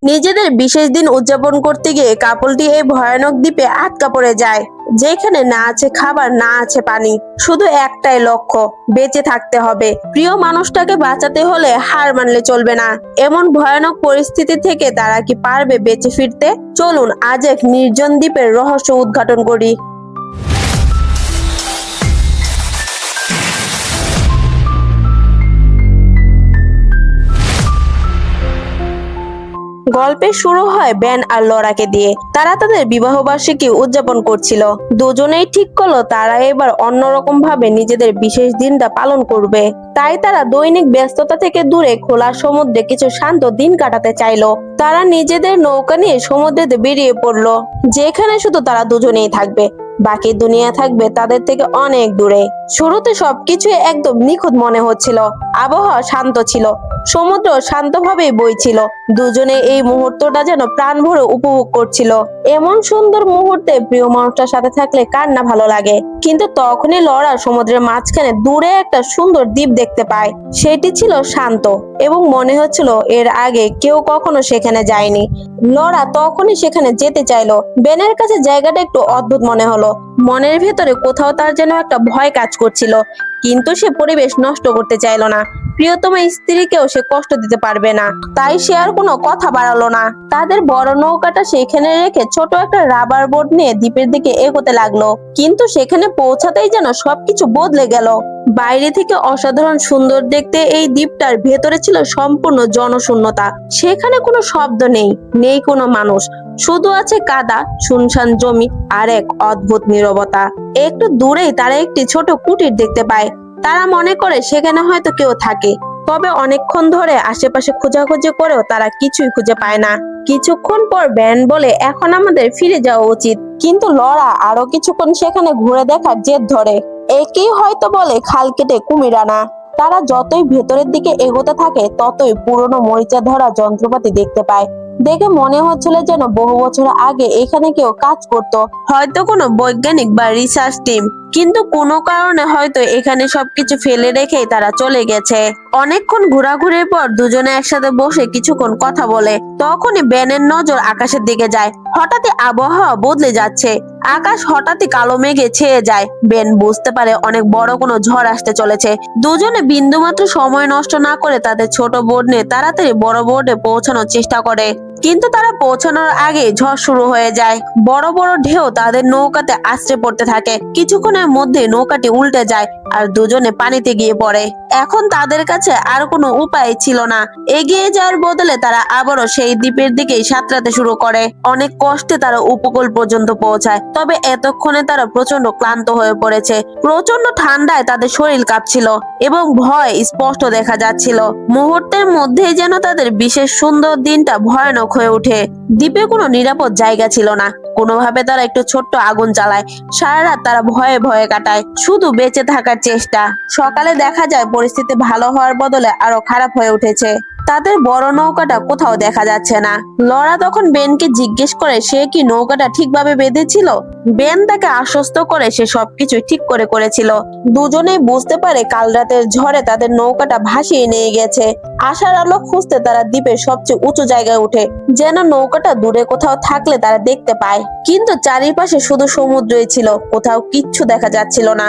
নিজেদের বিশেষ দিন উদযাপন করতে গিয়ে কাপলটি এই ভয়ানক দ্বীপে আটকা পড়ে যায়, যেখানে না আছে খাবার, না আছে পানি, শুধু একটাই লক্ষ্য, বেঁচে থাকতে হবে। প্রিয় মানুষটাকে বাঁচাতে হলে হার মানলে চলবে না। এমন ভয়ানক পরিস্থিতি থেকে তারা কি পারবে বেঁচে ফিরতে? চলুন আজ এক নির্জন দ্বীপের রহস্য উদ্ঘাটন করি। গল্পের শুরু হয় বেন আর লরাকে দিয়ে। তারা তাদের বিবাহ বার্ষিকী উদযাপন করছিল। দুজনেই ঠিক করলো তারা এবার অন্যরকম ভাবে নিজেদের বিশেষ দিনটা পালন করবে। তাই তারা দৈনিক ব্যস্ততা থেকে দূরে খোলা সমুদ্রে কিছু শান্ত দিন কাটাতে চাইলো। তারা নিজেদের নৌকা নিয়ে সমুদ্রেতে বেরিয়ে পড়লো, যেখানে শুধু তারা দুজনেই থাকবে, বাকি দুনিয়া থাকবে তাদের থেকে অনেক দূরে। শুরুতে সবকিছু একদম নিখুঁত মনে হচ্ছিল। আবহাওয়া শান্ত ছিল, সমুদ্র শান্তভাবেই বইছিল। দুজনে এই মুহূর্তটা যেন প্রাণ ভরে উপভোগ করছিল। এমন সুন্দর মুহূর্তে প্রিয় মানুষটার সাথে থাকলে কার না ভালো লাগে। কিন্তু তখনই লরা সমুদ্রের মাঝখানে দূরে একটা সুন্দর দ্বীপ দেখতে পায়। সেটি ছিল শান্ত এবং মনে হচ্ছিল এর আগে কেউ কখনো সেখানে যায়নি। লরা তখনই সেখানে যেতে চাইলো। বেনের কাছে জায়গাটা একটু অদ্ভুত মনে হলো। মনের ভেতরে কোথাও তার যেন একটা ভয় কাজ করছিল, কিন্তু সে পরিবেশ নষ্ট করতে চাইলো না। প্রিয়তম স্ত্রীকেও সে কষ্ট দিতে পারবে না, তাই সে আর কোনো কথা বাড়ালো না। তাদের বড় নৌকাটা সেখানে রেখে ছোট একটা রাবার বোট নিয়ে দ্বীপের দিকে এগোতে লাগলো। কিন্তু সেখানে পৌঁছাতেই যেন সবকিছু বদলে গেল। বাইরে থেকে অসাধারণ সুন্দর দেখতে এই দ্বীপটার ভেতরে ছিল সম্পূর্ণ জনশূন্যতা। সেখানে কোনো শব্দ নেই, নেই কোনো মানুষ, শুধু আছে কাদা, শুনশান জমি আর এক অদ্ভুত নীরবতা। একটু দূরেই তারা একটি ছোট কুটির দেখতে পায়। তারা মনে করে সেখানে হয়তো কেউ থাকে, তবে অনেকক্ষণ ধরে আশেপাশে খোঁজাখুঁজি করেও তারা কিছুই খুঁজে পায় না। কিছুক্ষণ পর ব্যান বলে, এখন আমাদের ফিরে যাওয়া উচিত। কিন্তু লরা আরো কিছুক্ষণ সেখানে ঘুরে দেখার জেদ ধরে। একেই হয়তো বলে খাল কেটে কুমির আনা। তারা যতই ভেতরের দিকে এগোতে থাকে ততই পুরনো মরিচা ধরা যন্ত্রপাতি দেখতে পায়। দেখে মনে হচ্ছিল যেন বহু বছর আগে এখানে কেউ কাজ করত, হয়তো কোনো বৈজ্ঞানিক বা রিসার্চ টিম। কিন্তু কোনো কারণে হয়তো এখানে সবকিছু ফেলে রেখেই তারা চলে গেছে। অনেকক্ষণ ঘোরাঘুরির পর দুজনে একসাথে বসে কিছুক্ষণ কথা বলে। তখনই বেনের নজর আকাশের দিকে যায়। হঠাৎই আবহাওয়া বদলে যাচ্ছে, আকাশ হঠাৎই কালো মেঘে ছেয়ে যায়। বেন বুঝতে পারে অনেক বড় কোনো ঝড় আসতে চলেছে। দুজনে বিন্দুমাত্র সময় নষ্ট না করে তাদের ছোট বোট নিয়ে তাড়াতাড়ি বড় বোটে পৌঁছানোর চেষ্টা করে। কিন্তু তারা পৌঁছানোর আগে ঝড় শুরু হয়ে যায়। বড় বড় ঢেউ তাদের নৌকাতে আছড়ে পড়তে থাকে। কিছুক্ষণের মধ্যে নৌকাটি উল্টে যায় আর দুজনে পানিতে গিয়ে পড়ে। এখন তাদের কাছে আর কোনো উপায় ছিল না। এগিয়ে যাওয়ার বদলে তারা আবারও সেই দ্বীপের দিকেই সাঁতরাতে শুরু করে। অনেক কষ্টে তারা উপকূল পর্যন্ত পৌঁছায়, তবে এতক্ষণে তারা প্রচন্ড ক্লান্ত হয়ে পড়েছে। প্রচন্ড ঠান্ডায় তাদের শরীর কাঁপছিল এবং ভয় স্পষ্ট দেখা যাচ্ছিল। মুহূর্তের মধ্যেই যেন তাদের বিশেষ সুন্দর দিনটা ভয়ানক হয়ে ওঠে। দ্বীপে কোনো নিরাপদ জায়গা ছিল না। কোনোভাবে তারা একটু ছোট্ট আগুন জ্বালায়। সারা রাত তারা ভয়ে ভয়ে কাটায়, শুধু বেঁচে থাকার চেষ্টা। সকালে দেখা যায় পরিস্থিতি ভালো হওয়ার বদলে আরো খারাপ হয়ে উঠেছে। তাদের বড় নৌকাটা কোথাও দেখা যাচ্ছে না। লরা তখন বেনকে জিজ্ঞেস করে সে কি নৌকাটা ঠিকভাবে বেঁধেছিল। বেন তাকে আশ্বস্ত করে সে সবকিছু ঠিক করেছিল। দুজনেই বুঝতে পারে কাল রাতের ঝড়ে তাদের নৌকাটা ভাসিয়ে নিয়ে গেছে। আশার আলো খুঁজতে তারা দ্বীপের সবচেয়ে উঁচু জায়গায় উঠে, যেন নৌকাটা দূরে কোথাও থাকলে তারা দেখতে পায়। কিন্তু চারিপাশে শুধু সমুদ্রই ছিল, কোথাও কিচ্ছু দেখা যাচ্ছিল না।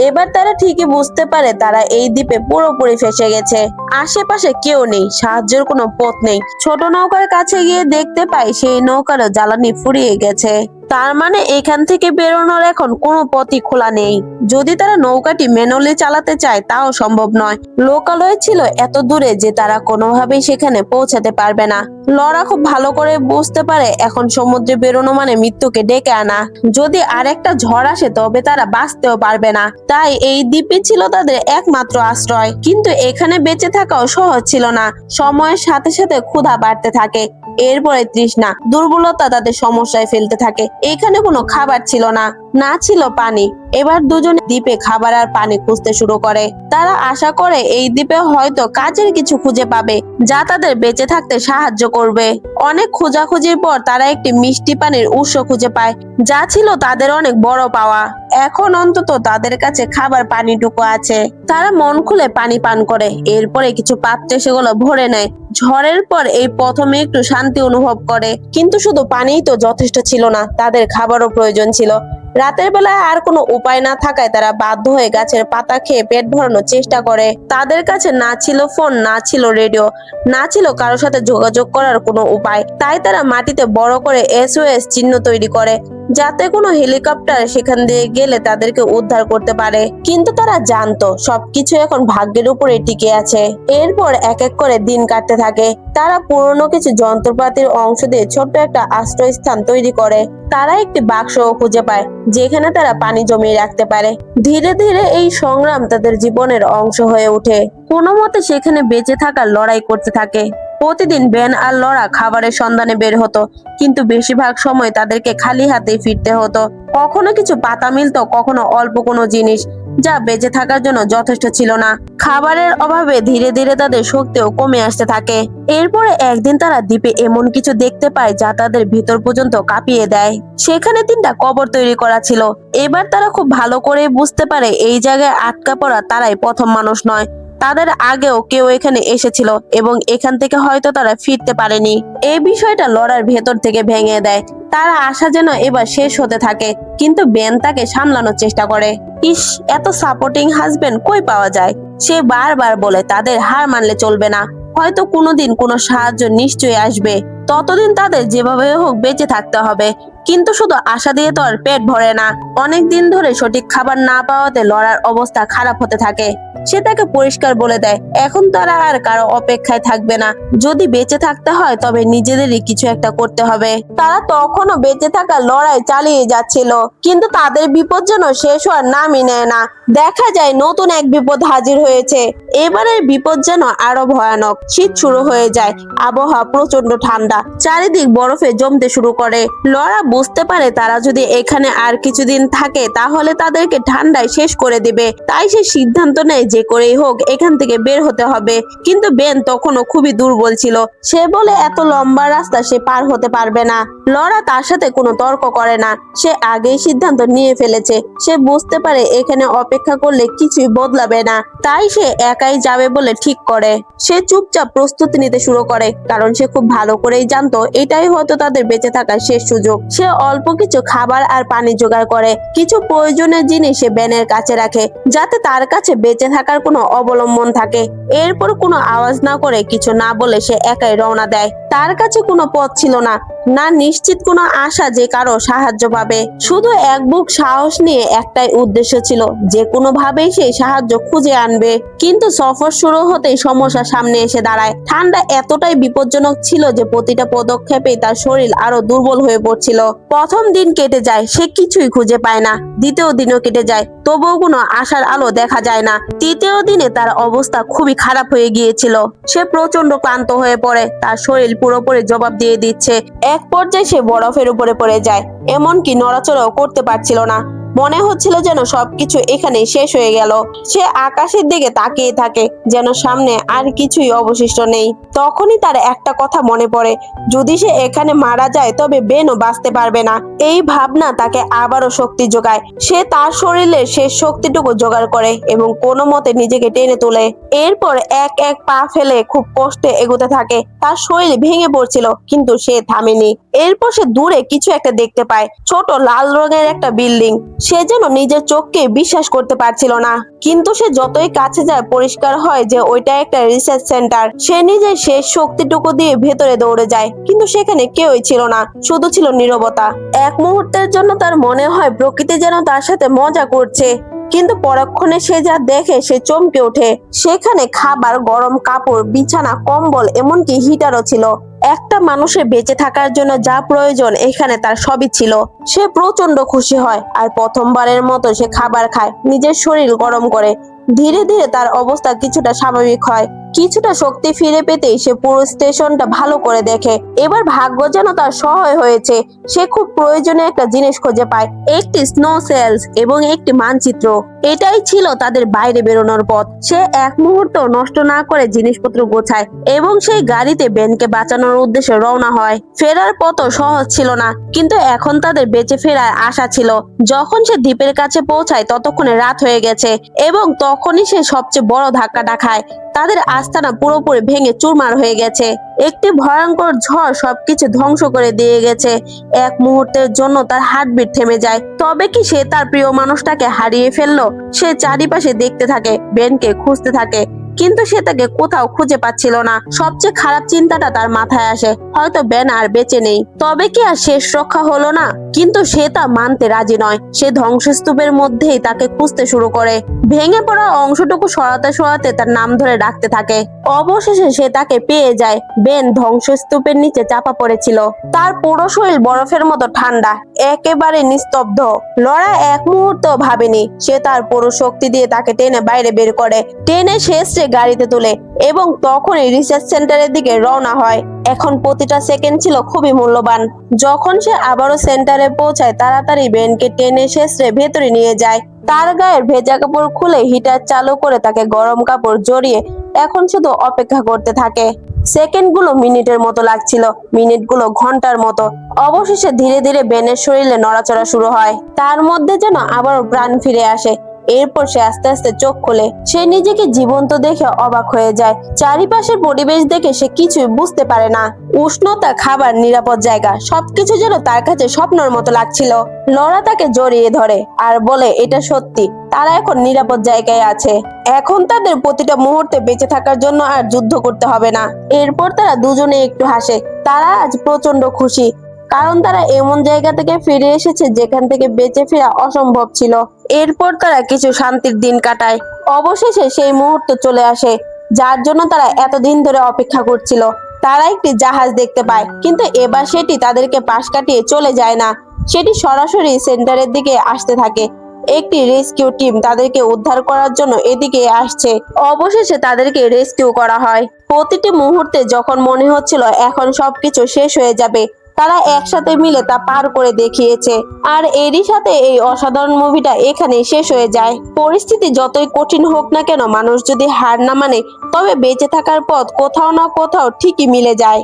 এবার তারা ঠিকই বুঝতে পারে তারা এই দ্বীপে পুরোপুরি ফেসে গেছে। আশেপাশে কেউ নেই, সাহায্যের কোনো পথ নেই। ছোট নৌকার কাছে গিয়ে দেখতে পাই সেই নৌকারও জ্বালানি ফুরিয়ে গেছে। তার মানে এখান থেকে বেরোনোর এখন কোনো পথই খোলা নেই। যদি তারা নৌকাটি ম্যানুয়ালি চালাতে চায় তাও সম্ভব নয়। লোকালয় ছিল এত দূরে যে তারা কোনোভাবেই সেখানে পৌঁছাতে পারবে না। লরা খুব ভালো করে বুঝতে পারে এখন সমুদ্রে বেরোনো মানে মৃত্যুকে ডেকে আনা। যদি আরেকটা ঝড় আসে তবে তারা বাঁচতেও পারবে না। তাই এই দ্বীপই ছিল তাদের একমাত্র আশ্রয়। কিন্তু এখানে বেঁচে থাকাও সহজ ছিল না। সময়ের সাথে সাথে ক্ষুধা বাড়তে থাকে, এরপরে তৃষ্ণা, দুর্বলতা তাদের সমস্যায় ফেলতে থাকে। এখানে কোনো খাবার ছিল না, না ছিল পানি। এবার দুজনে দ্বীপে খাবার আর পানি খুঁজতে শুরু করে। তারা আশা করে এই দ্বীপে হয়তো কাজের কিছু খুঁজে পাবে যা তাদের বেঁচে থাকতে সাহায্য করবে। অনেক খোঁজাখুঁজির পর তারা একটি মিষ্টি পানির উৎস খুঁজে পায়, যা ছিল তাদের অনেক বড় পাওয়া। এখন অন্তত তাদের কাছে খাবার পানিটুকু আছে। তারা মন খুলে পানি পান করে, এরপরে কিছু পাত্রে সেগুলো ভরে নেয়। ঝড়ের পর এই প্রথমে একটু শান্তি অনুভব করে, কিন্তু শুধু পানিই তো যথেষ্ট ছিল না, তাদের খাবারও প্রয়োজন ছিল। রাতের বেলায় আর কোনো উপায় না থাকায় তারা বাধ্য হয়ে গাছের পাতা খেয়ে পেট ভরানোর চেষ্টা করে। তাদের কাছে না ছিল ফোন, না ছিল রেডিও, না ছিল কারোর সাথে যোগাযোগ করার কোনো উপায়। তাই তারা মাটিতে বড় করে SOS চিহ্ন তৈরি করে, যাতে কোনো হেলিকপ্টার সেখান দিয়ে গেলে তাদেরকে উদ্ধার করতে পারে। কিন্তু তারা জানতো সবকিছু এখন ভাগ্যের উপরে টিকে আছে। এরপর এক এক করে দিন কাটতে থাকে। তারা পুরনো কিছু যন্ত্রপাতির অংশ দিয়ে ছোট্ট একটা আশ্রয়স্থান তৈরি করে। তারা একটি বাক্সও খুঁজে পায় যেখানে তারা পানি জমিয়ে রাখতে পারে। ধীরে ধীরে এই সংগ্রাম তাদের জীবনের অংশ হয়ে ওঠে। কোনো মতে সেখানে বেঁচে থাকার লড়াই করতে থাকে। প্রতিদিন বেন আর লরা খাবারের সন্ধানে বের হতো, কিন্তু বেশিরভাগ সময় তাদেরকে খালি হাতেই ফিরতে হতো। কখনো কিছু পাতা মিলতো, কখনো অল্প কোনো জিনিস যা বেঁচে থাকার জন্য যথেষ্ট ছিল না। খাবারের অভাবে ধীরে ধীরে তাদের শক্তিও কমে আসতে থাকে। এরপরে একদিন তারা দ্বীপে এমন কিছু দেখতে পায় যা তাদের ভিতর পর্যন্ত কাঁপিয়ে দেয়। সেখানে 3টা কবর তৈরি করা ছিল। এবার তারা খুব ভালো করে বুঝতে পারে এই জায়গায় আটকা পড়া তারাই প্রথম মানুষ নয়, তাদের আগেও কেউ এখানে এসেছিল এবং এখান থেকে হয়তো তারা ফিরতে পারেনি। এই বিষয়টা লড়ার ভেতর থেকে ভেঙে দেয়। তার আশা যেন এবার শেষ হতে থাকে, কিন্তু বেন তাকে সামলানোর চেষ্টা করে। ইস, এত সাপোর্টিং হাজবেন্ড কই পাওয়া যায়। সে বারবার বলে তাদের হার মানলে চলবে না, হয়তো কোনোদিন কোনো সাহায্য নিশ্চয়ই আসবে। ততদিন তাদের যেভাবে হোক বেঁচে থাকতে হবে। কিন্তু শুধু আশা দিয়ে তো আর পেট ভরে না। অনেক দিন ধরে সঠিক খাবার না পাওয়াতে লড়ার অবস্থা খারাপ হতে থাকে। সে তাকে পরিষ্কার বলে দেয় এখন তারা আর কারো অপেক্ষায় থাকবে না। যদি বেঁচে থাকতে হয় তবে নিজেদেরই কিছু একটা করতে হবে। তারা তখনও বেঁচে থাকার লড়াই চালিয়ে যাচ্ছিল, কিন্তু তাদের বিপদ যেন শেষ হওয়ার নামই নেয় না। দেখা যায় নতুন এক বিপদ হাজির হয়েছে। এবারের বিপদ যেন আরো ভয়ানক। শীত শুরু হয়ে যায়, আবহাওয়া প্রচন্ড ঠান্ডা, চারিদিক বরফে জমতে শুরু করে। লরা বুঝতে পারে তারা যদি এখানে আর কিছুদিন থাকে তাহলে তাদেরকে ঠান্ডায় শেষ করে দিবে। তাই সে সিদ্ধান্ত নেয় যে করেই হোক এখান থেকে বের হতে হবে। কিন্তু বেন তখনও খুবই দুর্বল ছিল। সে বলে এত লম্বা রাস্তা সে পার হতে পারবে না। লরা তার সাথে কোনো তর্ক করে না। সে আগেই সিদ্ধান্ত নিয়ে ফেলেছে। সে বুঝতে পারে এখানে অপেক্ষা করলে কিছুই বদলাবে না। তাই সে একাই যাবে বলে ঠিক করে। সে চুপচাপ প্রস্তুতি নিতে শুরু করে, কারণ সে খুব ভালো করেই জানতো এটাই হয়তো তাদের বেঁচে থাকার শেষ সুযোগ। সে অল্প কিছু খাবার আর পানি জোগাড় করে। কিছু প্রয়োজনীয় জিনিস সে বেনের কাছে রাখে, যাতে তার কাছে বেঁচে থাকার কোনো অবলম্বন থাকে। এরপর কোনো আওয়াজ না করে, কিছু না বলে সে একাই রওনা দেয়। তার কাছে কোনো পথ ছিল না, না নিশ্চিত কোনো আশা যে কারো সাহায্য পাবে। শুধু এক বুক সাহস নিয়ে একটাই উদ্দেশ্য ছিল, যে কোনো ভাবেই সেই সাহায্য খুঁজে আনবে। কিন্তু সফর শুরু হতেই সমস্যা সামনে এসে দাঁড়ায়। ঠান্ডা এতটাই বিপজ্জনক ছিল যে প্রতিটা পদক্ষেপেই তার শরীর আরো দুর্বল হয়ে পড়ছিল। প্রথম দিন কেটে যায়, সে কিছুই খুঁজে পায় না। দ্বিতীয় দিনও কেটে যায়, তবুও কোনো আশার আলো দেখা যায় না। তৃতীয় দিনে তার অবস্থা খুবই খারাপ হয়ে গিয়েছিল। সে প্রচন্ড ক্লান্ত হয়ে পড়ে, তার শরীর পুরোপুরি জবাব দিয়ে দিচ্ছে। এক পর্যায়ে সে বরফের উপরে পড়ে যায়, এমনকি নড়াচড়াও করতে পারছিল না। মনে হচ্ছিল যেন সবকিছু এখানে শেষ হয়ে গেল। সে আকাশের দিকে তাকিয়ে থাকে, যেন সামনে আর কিছুই অবশিষ্ট নেই। তখনই তার একটা কথা মনে পড়ে, যদি সে এখানে মারা যায় তবে বেনও বাঁচতে পারবে না। এই ভাবনা তাকে আবারও শক্তি যোগায়। সে তার শরীরের শেষ শক্তিটুকু জোগাড় করে এবং কোনো মতে নিজেকে টেনে তোলে। এরপর এক এক পা ফেলে খুব কষ্টে এগোতে থাকে। তার শরীর ভেঙে পড়ছিল, কিন্তু সে থামেনি। এরপর সে দূরে কিছু একটা দেখতে পায়, ছোট লাল রঙের একটা বিল্ডিং। সে যেন নিজের চোখকে বিশ্বাস করতে পারছিল না। কিন্তু সে যতই কাছে যায় পরিষ্কার হয় যে ওইটা একটা রিসার্চ সেন্টার। সে নিজের শেষ শক্তিটুকু দিয়ে ভেতরে দৌড়ে যায়, কিন্তু সেখানে কেউই ছিল না, শুধু ছিল নীরবতা। এক মুহূর্তের জন্য তার মনে হয় প্রকৃতি যেন তার সাথে মজা করছে, কিন্তু পরক্ষণে সে যা দেখে সে চমকে ওঠে। সেখানে খাবার, গরম কাপড়, বিছানা, কম্বল, এমনকি হিটারও ছিল। একটা মানুষের বেঁচে থাকার জন্য যা প্রয়োজন এখানে তার সবই ছিল। সে প্রচন্ড খুশি হয় আর প্রথমবারের মতো সে খাবার খায়, নিজের শরীর গরম করে। ধীরে ধীরে তার অবস্থা কিছুটা স্বাভাবিক হয়। কিছুটা শক্তি ফিরে পেতেই সে পুরো স্টেশনটা ভালো করে দেখে। এবার ভাগ্য যেন তার সহায় হয়েছে। সে খুব প্রয়োজনীয় একটা জিনিস খুঁজে পায়, একটি স্নো সেলস এবং একটি মানচিত্র। এটাই ছিল তাদের বাইরে বেরোনোর পথ। সে এক মুহূর্ত নষ্ট না করে জিনিসপত্র গোছায় এবং সেই গাড়িতে বেনকে বাঁচানোর উদ্দেশ্যে রওনা হয়। ফেরার পথও সহজ ছিল না, কিন্তু এখন তাদের বেঁচে ফেরার আশা ছিল। যখন সে দ্বীপের কাছে পৌঁছায় ততক্ষণে রাত হয়ে গেছে এবং তখনই সে সবচেয়ে বড় ধাক্কাটা খায়। তাদের আস্তানা পুরোপুরি ভেঙে চুরমার হয়ে গেছে। একটি ভয়ঙ্কর ঝড় সবকিছু ধ্বংস করে দিয়ে গেছে। এক মুহূর্তের জন্য তার হার্টবিট থেমে যায়। তবে কি সে তার প্রিয় মানুষটাকে হারিয়ে ফেললো? সে চারিপাশে দেখতে থাকে, বেনকে খুঁজতে থাকে, কিন্তু সে তাকে কোথাও খুঁজে পাচ্ছিল না। সবচেয়ে খারাপ চিন্তাটা তার মাথায় আসে, হয়তো বেন আর বেঁচে নেই। তবে কি আর শেষ রক্ষা হলো না? কিন্তু সে তা মানতে রাজি নয়। সে ধ্বংসস্তূপের মধ্যেই তাকে খুঁজতে শুরু করে। ভেঙে পড়া অংশটুকু সরাতে সরাতে তার নাম ধরে ডাকতে থাকে। অবশেষে সে তাকে পেয়ে যায়। বেন ধ্বংসস্তূপের নিচে চাপা পড়েছিল। তার পুরো শরীর বরফের মতো ঠান্ডা, একেবারে নিস্তব্ধ। লরা এক মুহূর্ত ভাবেনি। সে তার পুরো শক্তি দিয়ে তাকে টেনে বাইরে বের করে, টেনে শেষে গাড়িতে তুলে এবং তখনই রিসার্চ সেন্টারের দিকে রওনা হয়। এখন প্রতিটা সেকেন্ড ছিল খুবই মূল্যবান। যখন সে আবারও সেন্টারে পৌঁছায়, তাড়াতাড়ি বেনকে টেনে শেষে ভেতরে নিয়ে যায়। তার গায়ের ভেজা কাপড় খুলে হিটার চালু করে তাকে গরম কাপড় জড়িয়ে এখন শুধু অপেক্ষা করতে থাকে। সেকেন্ডগুলো মিনিটের মতো লাগছিল, মিনিটগুলো ঘন্টার মতো। অবশেষে ধীরে ধীরে বেনের শরীরে নড়াচড়া শুরু হয়। তার মধ্যে যেন আবারও প্রাণ ফিরে আসে। এরপর সে আস্তে আস্তে চোখ খোলে। সে নিজেকে জীবন্ত দেখে অবাক হয়ে যায়। চারিপাশের পরিবেশ দেখে সে কিছুই বুঝতে পারে না। উষ্ণতা, খাবার, নিরাপদ জায়গা, সবকিছু যেন তার কাছে স্বপ্নের মতো লাগছিল। লরা তাকে জড়িয়ে ধরে আর বলে এটা সত্যি, তারা এখন নিরাপদ জায়গায় আছে। এখন তাদের প্রতিটা মুহূর্তে বেঁচে থাকার জন্য আর যুদ্ধ করতে হবে না। এরপর তারা দুজনে একটু হাসে। তারা আজ প্রচন্ড খুশি, কারণ তারা এমন জায়গা থেকে ফিরে এসেছে যেখান থেকে বেঁচে ফেরা অসম্ভব ছিল। এরপর তারা কিছু শান্তির দিন কাটায়। অবশেষে সেই মুহূর্ত চলে আসে যার জন্য তারা এতদিন ধরে অপেক্ষা করছিল। তারা একটি জাহাজ দেখতে পায়, কিন্তু এবার সেটি তাদেরকে পাশ কাটিয়ে চলে যায় না। সেটি সরাসরি সেন্টারের দিকে আসতে থাকে। একটি রেস্কিউ টিম তাদেরকে উদ্ধার করার জন্য এদিকে আসছে। অবশেষে তাদেরকে রেস্কিউ করা হয়। প্রতিটি মুহূর্তে যখন মনে হচ্ছিল এখন সবকিছু শেষ হয়ে যাবে, তারা একসাথে মিলে তা পার করে দেখিয়েছে। আর এরই সাথে এই অসাধারণ মুভিটা এখানেই শেষ হয়ে যায়। পরিস্থিতি যতই কঠিন হোক না কেন, মানুষ যদি হার না মানে, তবে বেঁচে থাকার পথ কোথাও না কোথাও ঠিকই মিলে যায়।